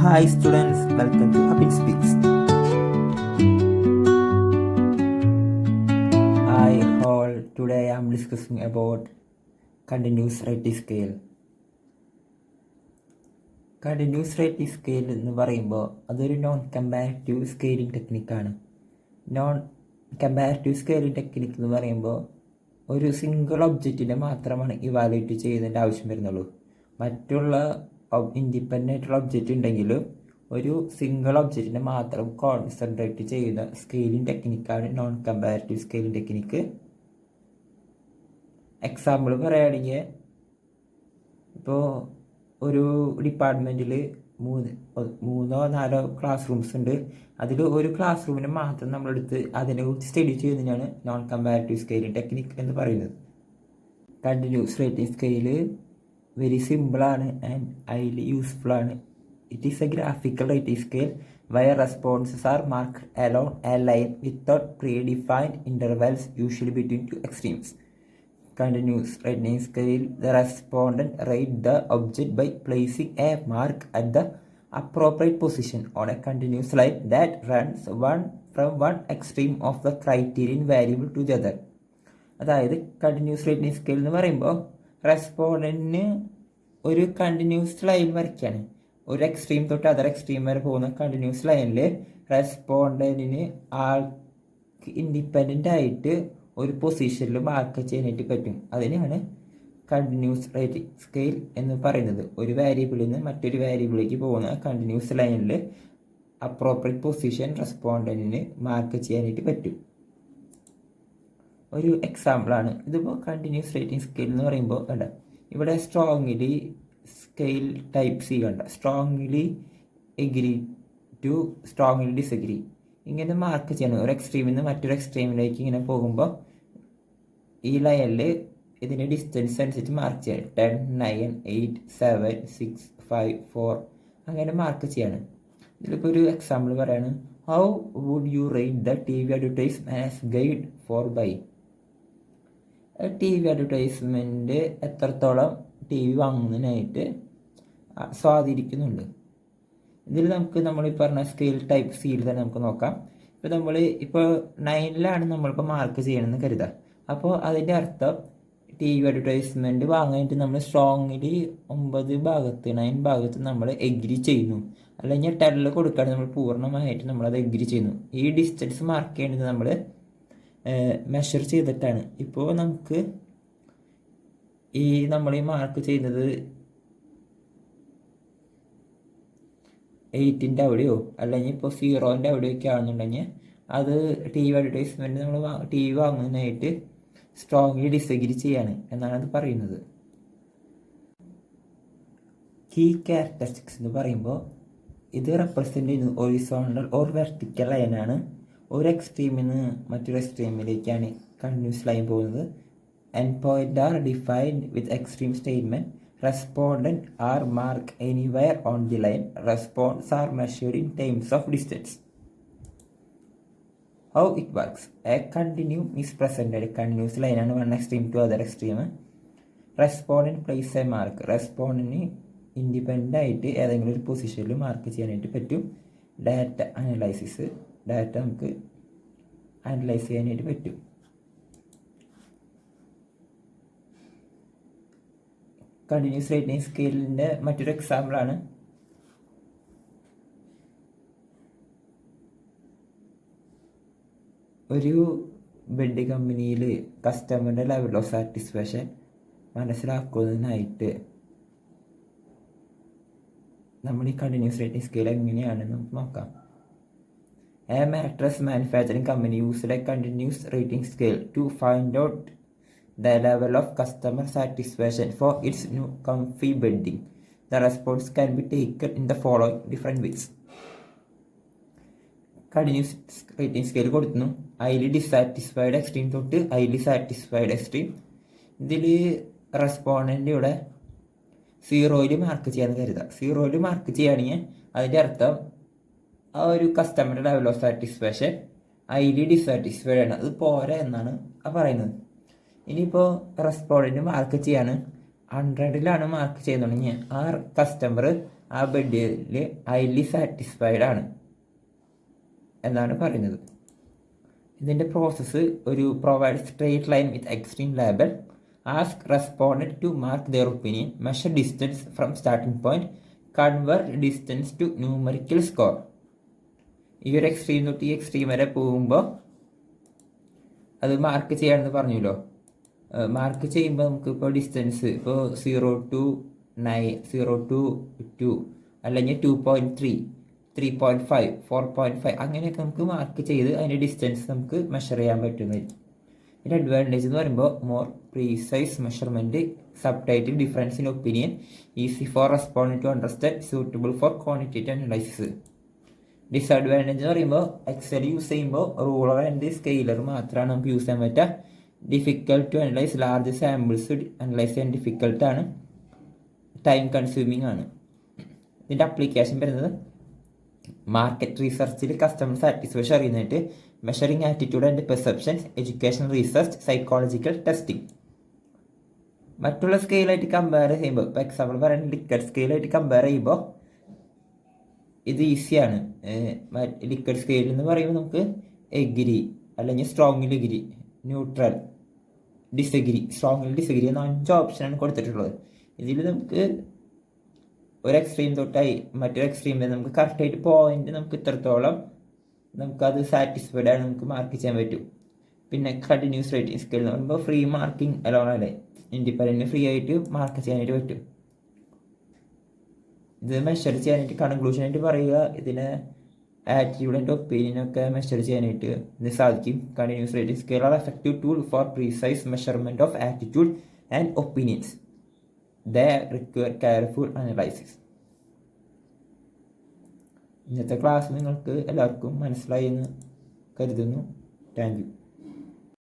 Hi students, welcome to Abin Speaks. Hi all, today I am discussing about continuous rating scale. Continuous rating scale എന്ന് പറയുമ്പോൾ അതൊരു non comparative scaling ടെക്നിക്കാണ്. Non comparative scaling technique എന്ന് പറയുമ്പോൾ ഒരു single ഒബ്ജക്റ്റിനെ മാത്രമാണ് ഇവാലുവേറ്റ് ചെയ്യുന്നതിൻ്റെ ആവശ്യം വരുന്നുള്ളൂ. മറ്റുള്ള ഇൻഡിപെൻഡൻ്റ് ആയിട്ടുള്ള ഒബ്ജക്റ്റ് ഉണ്ടെങ്കിലും ഒരു സിംഗിൾ ഒബ്ജക്റ്റിനെ മാത്രം കോൺസെൻട്രേറ്റ് ചെയ്യുന്ന സ്കെയിലിംഗ് ടെക്നിക്കാണ് non comparative scaling technique. Example പറയുകയാണെങ്കിൽ ഇപ്പോൾ ഒരു ഡിപ്പാർട്ട്മെൻറ്റിൽ മൂന്നോ നാലോ ക്ലാസ് റൂംസ് ഉണ്ട്. അതിൽ ഒരു ക്ലാസ് റൂമിനെ മാത്രം നമ്മളെടുത്ത് അതിനെക്കുറിച്ച് സ്റ്റഡി ചെയ്യുന്നതിനാണ് നോൺ കമ്പാരിറ്റീവ് സ്കെയിലിംഗ് ടെക്നിക്ക് എന്ന് പറയുന്നത്. കണ്ടിന്യൂസ് റേറ്റിംഗ് സ്കെയില് വെരി സിമ്പിളാണ് ആൻഡ് ഹൈലി യൂസ്ഫുൾ ആണ്. It is A graphical rating scale where responses are marked along a line without predefined intervals, usually between two extremes. Continuous rating scale, the respondent rate the object by placing a mark at the appropriate position on a continuous line that runs from one extreme of the criterion variable to the other. അതായത് continuous rating scale എന്ന് പറയുമ്പോൾ റെസ്പോണ്ടന്റിന് ഒരു continuous line വരയ്ക്കുകയാണ്. ഒരു extreme തൊട്ട് other extreme വരെ പോകുന്ന continuous ലൈനിൽ റെസ്പോണ്ടന്റിന് ആൾക്ക് ഇൻഡിപെൻഡൻ്റ് ആയിട്ട് ഒരു പൊസിഷനിൽ മാർക്ക് ചെയ്യാനായിട്ട് പറ്റും. അതിനാണ് കണ്ടിന്യൂസ് റേറ്റിംഗ് സ്കെയിൽ എന്ന് പറയുന്നത്. ഒരു വേരിയബിളിൽ നിന്ന് മറ്റൊരു വേരിയബിളിലേക്ക് പോകുന്ന കണ്ടിന്യൂസ് ലൈനിൽ അപ്രോപ്രിയറ്റ് പൊസിഷൻ റെസ്പോണ്ടന്റിന് മാർക്ക് ചെയ്യാനായിട്ട് പറ്റും. ഒരു എക്സാമ്പിളാണ് ഇതിപ്പോൾ കണ്ടിന്യൂസ് റേറ്റിംഗ് സ്കെയിൽ എന്ന് പറയുമ്പോൾ കണ്ട ഇവിടെ സ്ട്രോങ്ലി സ്കെയിൽ ടൈപ്പ് സി കണ്ട strongly agree to strongly disagree ഇങ്ങനെ മാർക്ക് ചെയ്യണം. ഒരു എക്സ്ട്രീമിൽ നിന്ന് മറ്റൊരു എക്സ്ട്രീമിലേക്ക് ഇങ്ങനെ പോകുമ്പോൾ ഈ ലൈനിൽ ഇതിൻ്റെ ഡിസ്റ്റൻസ് അനുസരിച്ച് മാർക്ക് ചെയ്യണം. 10, 9, 8, 7, 6, 5, 4 അങ്ങനെ മാർക്ക് ചെയ്യാണ്. ഇതിലിപ്പോൾ ഒരു എക്സാമ്പിൾ പറയാണ്. How would you rate the TV advertisement as guide for buying? TV advertisement എത്രത്തോളം TV വാങ്ങുന്നതിനായിട്ട് സ്വാധീനിക്കുന്നുണ്ട്. ഇതിൽ നമ്മൾ ഈ പറഞ്ഞ സ്കെയിൽ ടൈപ്പ് സിയിൽ തന്നെ നമുക്ക് നോക്കാം. ഇപ്പോൾ നമ്മൾ ഇപ്പോൾ 9ലാണ് നമ്മളിപ്പോൾ മാർക്ക് ചെയ്യണമെന്ന് കരുതാം. അപ്പോൾ അതിൻ്റെ അർത്ഥം TV അഡ്വർടൈസ്മെൻറ്റ് വാങ്ങാനായിട്ട് നമ്മൾ സ്ട്രോങ്ലി 9 ഭാഗത്ത് നമ്മൾ എഗ്രി ചെയ്യുന്നു. അല്ലെങ്കിൽ 10 കൊടുക്കാതെ നമ്മൾ പൂർണ്ണമായിട്ട് നമ്മളത് എഗ്രി ചെയ്യുന്നു. ഈ ഡിസ്റ്റൻസ് മാർക്ക് ചെയ്യേണ്ടത് നമ്മൾ മെഷർ ചെയ്തിട്ടാണ്. ഇപ്പോൾ നമുക്ക് നമ്മൾ ഈ മാർക്ക് ചെയ്യുന്നത് 8ൻ്റെ അവിടെയോ അല്ലെങ്കിൽ ഇപ്പോൾ 0ൻ്റെ അവിടെയൊക്കെ ആണെന്നുണ്ടെങ്കിൽ അത് TV അഡ്വർടൈസ്മെൻറ്റ് നമ്മൾ TV വാങ്ങുന്നതിനായിട്ട് സ്ട്രോങ്ലി ഡിസഗ്രി ചെയ്യാണ് എന്നാണ് അത് പറയുന്നത്. കീ ക്യാരക്ടറിസ്റ്റിക്സ് എന്ന് പറയുമ്പോൾ ഇത് റെപ്രസെൻ്റ് ചെയ്യുന്നത് ഹൊറിസോണ്ടൽ ഓർ വെർട്ടിക്കൽ ലൈനാണ്. ഒരു എക്സ്ട്രീമിൽ നിന്ന് മറ്റൊരു എക്സ്ട്രീമിലേക്കാണ് കണ്ടിന്യൂസ് ലൈൻ പോകുന്നത്. End point are defined with extreme statement. Respondent are mark anywhere on the line. Response are measured in times of distance. How it works? A continuum is presented. Continuous ലൈനാണ് one extreme to other extreme. Respondent place a mark. റെസ്പോണ്ടൻറ്റിന് independent ആയിട്ട് ഏതെങ്കിലും ഒരു പൊസിഷനിൽ mark ചെയ്യാനായിട്ട് പറ്റും. Data analysis, data നമുക്ക് analyse ചെയ്യാനായിട്ട് പറ്റും. കണ്ടിന്യൂസ് റേറ്റിംഗ് സ്കെയിലിൻ്റെ മറ്റൊരു എക്സാമ്പിളാണ് ഒരു ബെഡ് കമ്പനിയിൽ കസ്റ്റമറുടെ ലെവൽ ഓഫ് സാറ്റിസ്ഫാക്ഷൻ മനസ്സിലാക്കുന്നതിനായിട്ട് നമ്മൾ ഈ കണ്ടിന്യൂസ് റേറ്റിംഗ് സ്കെയിൽ എങ്ങനെയാണെന്ന് നമുക്ക് നോക്കാം. A mattress manufacturing company used a continuous rating scale to find out the level of customer satisfaction for its new comfy bedding. The response can be taken in the following different ways. Continuous rating scale കൊടുക്കുന്നു. Highly dissatisfied extreme തൊട്ട് highly satisfied extreme. ഇതിൽ respondent ഇവിടെ 0യിൽ mark ചെയ്യാന്ന് കരുതാം. 0യിൽ mark ചെയ്യുകയാണെങ്കിൽ അതിൻ്റെ അർത്ഥം ആ ഒരു കസ്റ്റമറുടെ level of satisfaction highly dissatisfied ആണ്, അത് പോരാ എന്നാണ് പറയുന്നത്. ഇനിയിപ്പോൾ റെസ്പോണ്ടൻറ്റ് മാർക്ക് ചെയ്യാണ് 100ലാണ് മാർക്ക് ചെയ്യുന്നുണ്ടെങ്കിൽ ആ കസ്റ്റമർ ആ ബഡിൽ ഹൈലി സാറ്റിസ്ഫൈഡ് ആണ് എന്നാണ് പറയുന്നത്. ഇതിൻ്റെ പ്രോസസ്സ് ഒരു provide straight line with extreme label, ask respondent to mark their opinion, measure distance from starting point, convert distance to numerical score. ഈ ഒരു എക്സ്ട്രീം തൊട്ട് ഈ എക്സ്ട്രീം വരെ പോകുമ്പോൾ അത് മാർക്ക് ചെയ്യാമെന്ന് പറഞ്ഞല്ലോ. മാർക്ക് ചെയ്യുമ്പോൾ നമുക്ക് ഇപ്പോൾ ഡിസ്റ്റൻസ് ഇപ്പോൾ 0 to 9, 0 to 2 അല്ലെങ്കിൽ 2.3, 3.5, 4.5 അങ്ങനെയൊക്കെ നമുക്ക് മാർക്ക് ചെയ്ത് അതിൻ്റെ ഡിസ്റ്റൻസ് നമുക്ക് മെഷർ ചെയ്യാൻ പറ്റുന്നതായിരിക്കും. ഇതിൻ്റെ അഡ്വാൻറ്റേജ് എന്ന് പറയുമ്പോൾ more precise measurement, sub title difference in opinion, easy for respondent to understand, suitable for quantitative analysis. Disadvantage എന്ന് പറയുമ്പോൾ എക്സൽ യൂസ് ചെയ്യുമ്പോൾ റൂളർ ആൻഡ് സ്കെയിലർ മാത്രമാണ് നമുക്ക് യൂസ് ചെയ്യാൻ പറ്റുക. Difficult to analyse, large samples analyse ചെയ്യാൻ ഡിഫിക്കൽട്ടാണ്, ടൈം കൺസ്യൂമിങ് ആണ്. ഇതിൻ്റെ അപ്ലിക്കേഷൻ വരുന്നത് മാർക്കറ്റ് റീസർച്ചിൽ കസ്റ്റമർ സാറ്റിസ്ഫാക്ഷൻ അറിയുന്നതായിട്ട്, measuring attitude and perceptions, educational research, psychological testing. മറ്റുള്ള സ്കെയിലായിട്ട് കമ്പയർ ചെയ്യുമ്പോൾ, ഇപ്പോൾ എക്സാമ്പിൾ പറയുന്നത് ലിക്കറ്റ് സ്കെയിലായിട്ട് കമ്പയർ ചെയ്യുമ്പോൾ ഇത് ഈസിയാണ്. ലിക്കറ്റ് സ്കെയിൽ എന്ന് പറയുമ്പോൾ നമുക്ക് എഗ്രി അല്ലെങ്കിൽ strongly agree, neutral, disagree, strongly disagree എന്ന 5 ഓപ്ഷനാണ് കൊടുത്തിട്ടുള്ളത്. ഇതിൽ നമുക്ക് ഒരു എക്സ്ട്രീം തൊട്ടായി മറ്റൊരു എക്സ്ട്രീം വരെ നമുക്ക് കറക്റ്റായിട്ട് പോയിന്റ് നമുക്ക് ഇത്രത്തോളം നമുക്കത് സാറ്റിസ്ഫൈഡ് ആണ് നമുക്ക് മാർക്ക് ചെയ്യാൻ പറ്റും. പിന്നെ കണ്ടിന്യൂസ് റേറ്റിംഗ് സ്കെയിൽ എന്ന് പറയുമ്പോൾ ഫ്രീ മാർക്കിംഗ് അലോൺ അല്ലേ, ഇൻഡിപെൻഡൻറ്റ് ഫ്രീ ആയിട്ട് മാർക്ക് ചെയ്യാനായിട്ട് പറ്റും. ഇത് മെഷർ ചെയ്യാനായിട്ട് കൺക്ലൂഷനായിട്ട് പറയുക, ഇതിന് ആറ്റിറ്റ്യൂഡ് ആൻഡ് ഒപ്പീനിയനൊക്കെ മെഷർ ചെയ്യാനായിട്ട് ഇത് സാധിക്കും. Continuous rating scale are effective tool for precise measurement of attitude and opinions. They require careful analysis. ഇന്നത്തെ ക്ലാസ് നിങ്ങൾക്ക് എല്ലാവർക്കും മനസ്സിലായി എന്ന് കരുതുന്നു. Thank U.